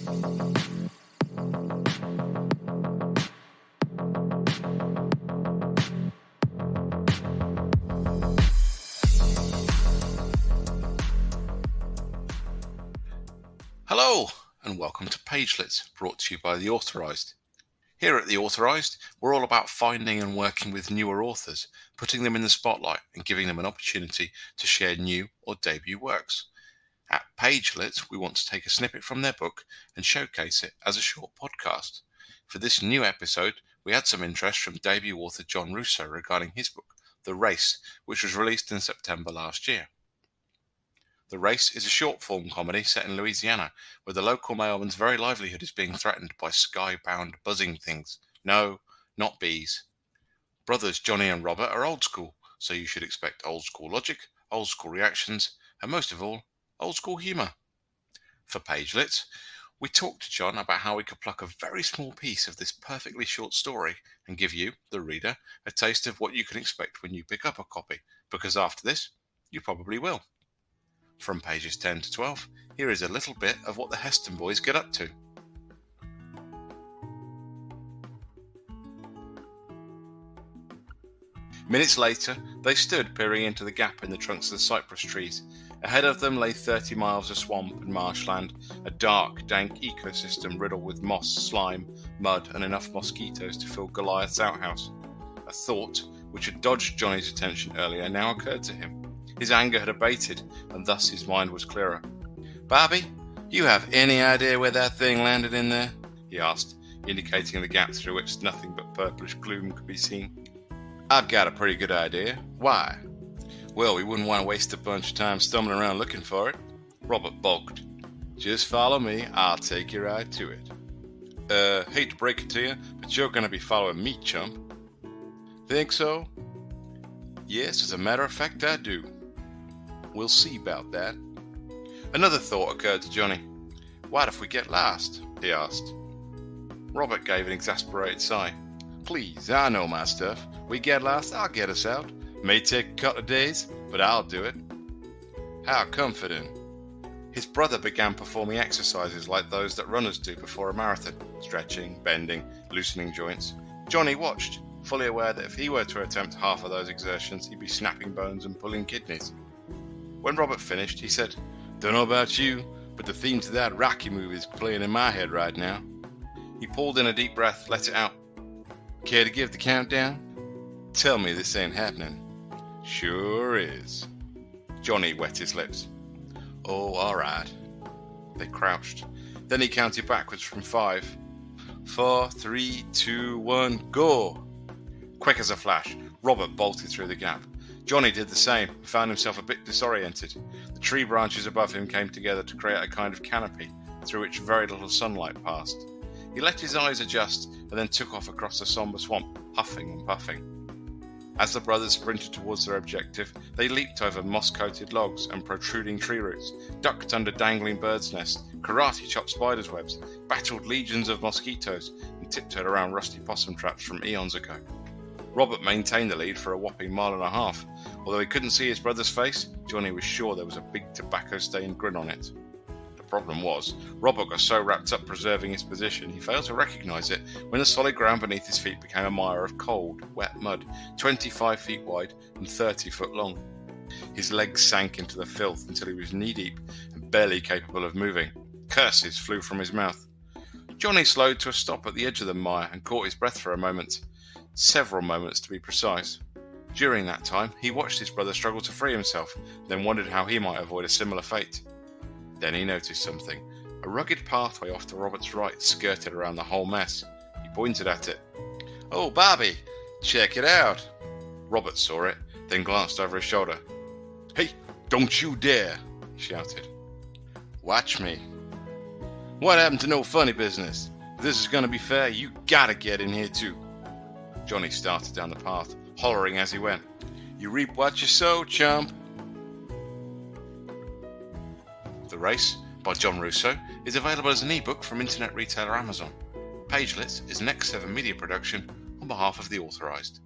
Hello, and welcome to Pagelets, brought to you by The Authorized. Here at The Authorized, we're all about finding and working with newer authors, putting them in the spotlight and giving them an opportunity to share new or debut works. At Pagelets, we want to take a snippet from their book and showcase it as a short podcast. For this new episode, we had some interest from debut author John Russo regarding his book, The Race, which was released in September last year. The Race is a short-form comedy set in Louisiana, where the local mailman's very livelihood is being threatened by sky-bound buzzing things. No, not bees. Brothers Johnny and Robert are old school, so you should expect old school logic, old school reactions, and most of all, old school humour. For Pagelets, we talked to John about how we could pluck a very small piece of this perfectly short story and give you, the reader, a taste of what you can expect when you pick up a copy, because after this, you probably will. From pages 10 to 12, here is a little bit of what the Heston boys get up to. Minutes later, they stood peering into the gap in the trunks of the cypress trees. Ahead of them lay 30 miles of swamp and marshland, a dark, dank ecosystem riddled with moss, slime, mud, and enough mosquitoes to fill Goliath's outhouse. A thought, which had dodged Johnny's attention earlier, now occurred to him. His anger had abated, and thus his mind was clearer. "Bobby, you have any idea where that thing landed in there?" he asked, indicating the gap through which nothing but purplish gloom could be seen. "I've got a pretty good idea. Why?" "Well, we wouldn't want to waste a bunch of time stumbling around looking for it." Robert balked. "Just follow me, I'll take you right to it." Hate to break it to you, but you're going to be following me, chump." "Think so?" "Yes, as a matter of fact, I do." "We'll see about that." Another thought occurred to Johnny. "What if we get lost?" he asked. Robert gave an exasperated sigh. "Please, I know my stuff. We get lost, I'll get us out. May take a couple of days, but I'll do it." "How comforting." His brother began performing exercises like those that runners do before a marathon, stretching, bending, loosening joints. Johnny watched, fully aware that if he were to attempt half of those exertions, he'd be snapping bones and pulling kidneys. When Robert finished, he said, "Don't know about you, but the theme to that Rocky movie is playing in my head right now." He pulled in a deep breath, let it out. "Care to give the countdown?" "Tell me this ain't happening." "Sure is." Johnny wet his lips. "Oh, all right." They crouched. Then he counted backwards from 5. 4, 3, 2, 1, go! Quick as a flash, Robert bolted through the gap. Johnny did the same and found himself a bit disoriented. The tree branches above him came together to create a kind of canopy through which very little sunlight passed. He let his eyes adjust and then took off across the sombre swamp, huffing and puffing. As the brothers sprinted towards their objective, they leaped over moss-coated logs and protruding tree roots, ducked under dangling birds' nests, karate-chopped spiders' webs, battled legions of mosquitoes, and tiptoed around rusty possum traps from eons ago. Robert maintained the lead for a whopping mile and a half. Although he couldn't see his brother's face, Johnny was sure there was a big tobacco-stained grin on it. The problem was, Robert got so wrapped up preserving his position, he failed to recognise it when the solid ground beneath his feet became a mire of cold, wet mud, 25 feet wide and 30 foot long. His legs sank into the filth until he was knee-deep and barely capable of moving. Curses flew from his mouth. Johnny slowed to a stop at the edge of the mire and caught his breath for a moment. Several moments to be precise. During that time, he watched his brother struggle to free himself, then wondered how he might avoid a similar fate. Then he noticed something. A rugged pathway off to Robert's right skirted around the whole mess. He pointed at it. "Oh, Bobby, check it out." Robert saw it, then glanced over his shoulder. "Hey, don't you dare," he shouted. "Watch me." "What happened to no funny business? If this is going to be fair, you gotta get in here too." Johnny started down the path, hollering as he went. "You reap what you sow, chump." The Race, by John Russo, is available as an ebook from internet retailer Amazon. Pagelets is an AleXZavesa media production on behalf of The Authorized.